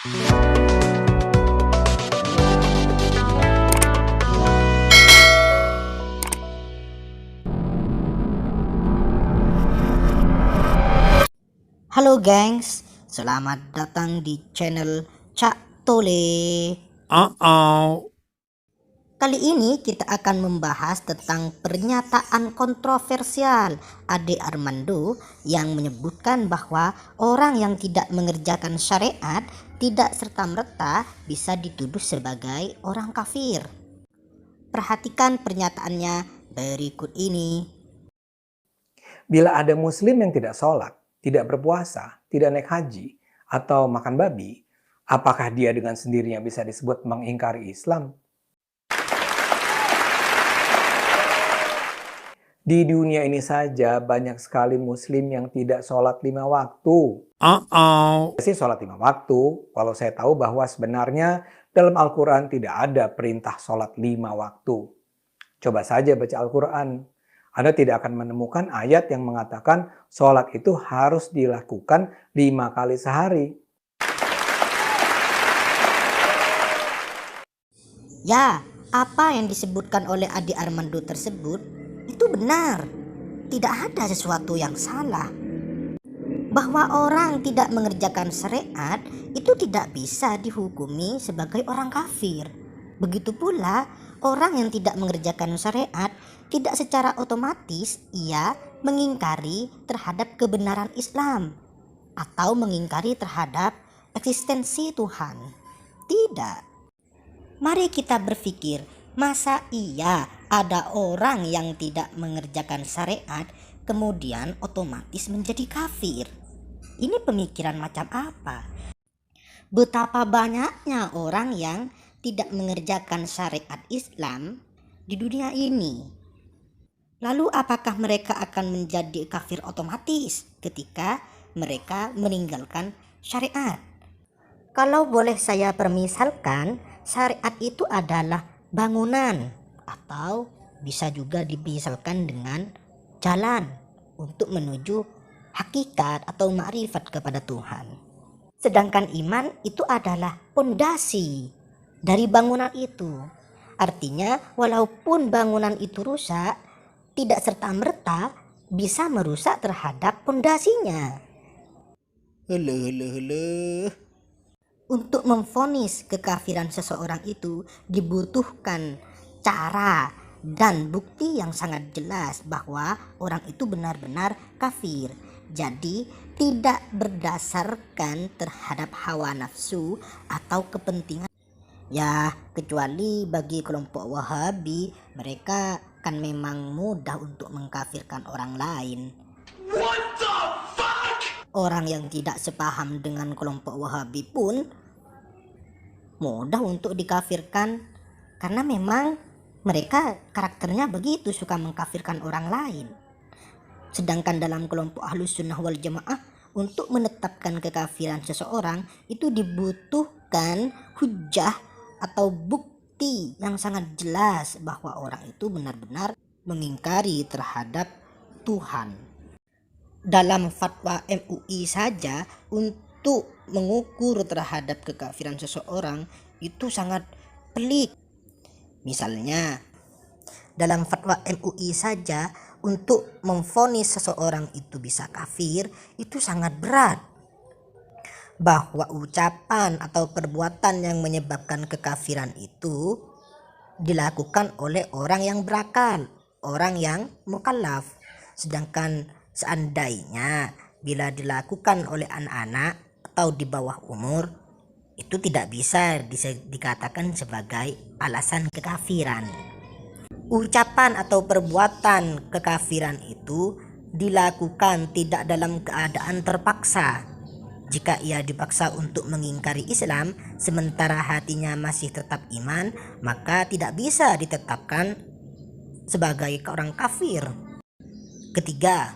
Halo gengs, selamat datang di channel Cak Tole. Kali ini kita akan membahas tentang pernyataan kontroversial Ade Armando yang menyebutkan bahwa orang yang tidak mengerjakan syariat tidak serta-merta bisa dituduh sebagai orang kafir. Perhatikan pernyataannya berikut ini. Bila ada muslim yang tidak sholat, tidak berpuasa, tidak naik haji, atau makan babi, apakah dia dengan sendirinya bisa disebut mengingkari Islam? Di dunia ini saja banyak sekali muslim yang tidak sholat 5 waktu. Sholat 5 waktu, walau saya tahu bahwa sebenarnya dalam Al-Quran tidak ada perintah sholat 5 waktu. Coba saja baca Al-Quran. Anda tidak akan menemukan ayat yang mengatakan sholat itu harus dilakukan 5 kali sehari. Ya, apa yang disebutkan oleh Ade Armando tersebut itu benar. Tidak ada sesuatu yang salah. Bahwa orang tidak mengerjakan syariat itu tidak bisa dihukumi sebagai orang kafir. Begitu pula orang yang tidak mengerjakan syariat tidak secara otomatis ia mengingkari terhadap kebenaran Islam atau mengingkari terhadap eksistensi Tuhan. Tidak. Mari kita berpikir, masa iya ada orang yang tidak mengerjakan syariat kemudian otomatis menjadi kafir? Ini pemikiran macam apa? Betapa banyaknya orang yang tidak mengerjakan syariat Islam di dunia ini. Lalu apakah mereka akan menjadi kafir otomatis ketika mereka meninggalkan syariat? Kalau boleh saya permisalkan, syariat itu adalah bangunan atau bisa juga dimisalkan dengan jalan untuk menuju hakikat atau ma'rifat kepada Tuhan. Sedangkan iman itu adalah pondasi dari bangunan itu. Artinya walaupun bangunan itu rusak, tidak serta-merta bisa merusak terhadap pondasinya. Untuk memvonis kekafiran seseorang itu dibutuhkan cara dan bukti yang sangat jelas bahwa orang itu benar-benar kafir. Jadi tidak berdasarkan terhadap hawa nafsu atau kepentingan. Ya, kecuali bagi kelompok Wahabi, mereka kan memang mudah untuk mengkafirkan orang lain. What the fuck? Orang yang tidak sepaham dengan kelompok Wahabi pun mudah untuk dikafirkan karena memang mereka karakternya begitu, suka mengkafirkan orang lain. Sedangkan dalam kelompok Ahlus Sunnah wal Jamaah, untuk menetapkan kekafiran seseorang itu dibutuhkan hujjah atau bukti yang sangat jelas bahwa orang itu benar-benar mengingkari terhadap Tuhan. Dalam fatwa MUI saja untuk mengukur terhadap kekafiran seseorang itu sangat pelik. Misalnya dalam fatwa MUI saja untuk memvonis seseorang itu bisa kafir itu sangat berat. Bahwa ucapan atau perbuatan yang menyebabkan kekafiran itu dilakukan oleh orang yang berakal, orang yang mukallaf. Sedangkan seandainya bila dilakukan oleh anak-anak atau di bawah umur, itu tidak bisa dikatakan sebagai alasan kekafiran. Ucapan atau perbuatan kekafiran itu dilakukan tidak dalam keadaan terpaksa. Jika ia dipaksa untuk mengingkari Islam sementara hatinya masih tetap iman, maka tidak bisa ditetapkan sebagai orang kafir. Ketiga,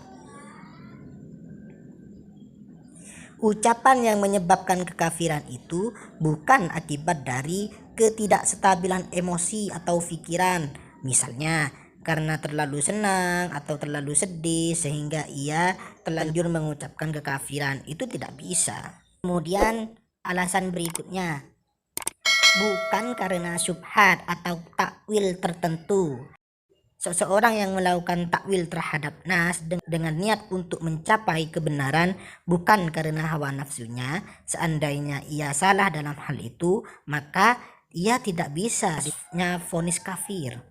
ucapan yang menyebabkan kekafiran itu bukan akibat dari ketidakstabilan emosi atau pikiran. Misalnya karena terlalu senang atau terlalu sedih sehingga ia terlanjur mengucapkan kekafiran, itu tidak bisa. Kemudian alasan berikutnya, bukan karena syubhat atau takwil tertentu. Seseorang yang melakukan takwil terhadap nas dengan niat untuk mencapai kebenaran bukan karena hawa nafsunya, seandainya ia salah dalam hal itu, maka ia tidak bisa vonis kafir.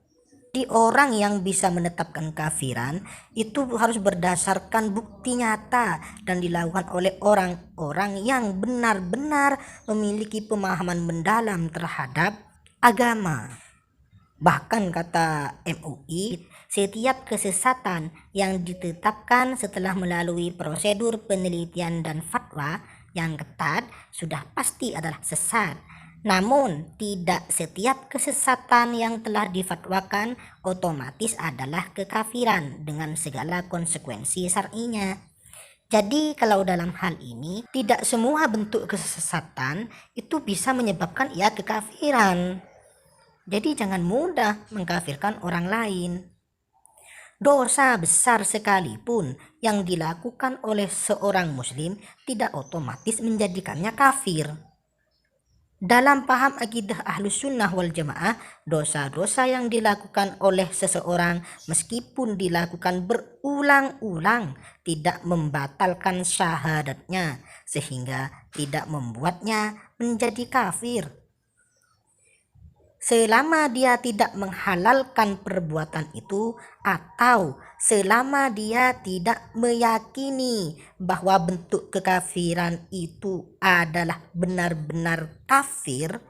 Di orang yang bisa menetapkan kafiran itu harus berdasarkan bukti nyata dan dilakukan oleh orang-orang yang benar-benar memiliki pemahaman mendalam terhadap agama. Bahkan kata MUI, setiap kesesatan yang ditetapkan setelah melalui prosedur penelitian dan fatwa yang ketat sudah pasti adalah sesat. Namun, tidak setiap kesesatan yang telah difatwakan otomatis adalah kekafiran dengan segala konsekuensi syar'inya. Jadi kalau dalam hal ini, tidak semua bentuk kesesatan itu bisa menyebabkan ia kekafiran. Jadi jangan mudah mengkafirkan orang lain. Dosa besar sekalipun yang dilakukan oleh seorang muslim tidak otomatis menjadikannya kafir. Dalam paham akidah Ahlus Sunnah wal Jamaah, dosa-dosa yang dilakukan oleh seseorang meskipun dilakukan berulang-ulang tidak membatalkan syahadatnya sehingga tidak membuatnya menjadi kafir. Selama dia tidak menghalalkan perbuatan itu atau selama dia tidak meyakini bahwa bentuk kekafiran itu adalah benar-benar kafir,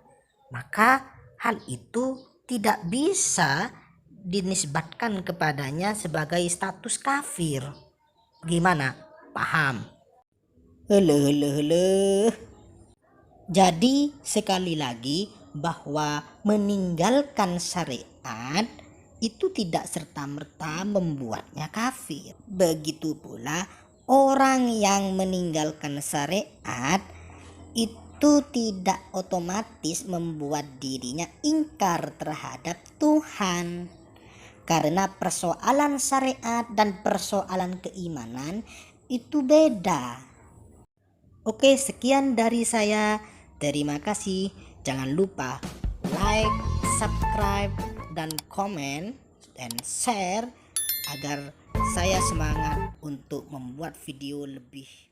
maka hal itu tidak bisa dinisbatkan kepadanya sebagai status kafir. Gimana? Paham? Jadi sekali lagi, bahwa meninggalkan syariat itu tidak serta-merta membuatnya kafir. Begitu pula orang yang meninggalkan syariat itu tidak otomatis membuat dirinya ingkar terhadap Tuhan. Karena persoalan syariat dan persoalan keimanan itu beda. Oke, sekian dari saya. Terima kasih. Jangan lupa like, subscribe, dan komen, dan share agar saya semangat untuk membuat video lebih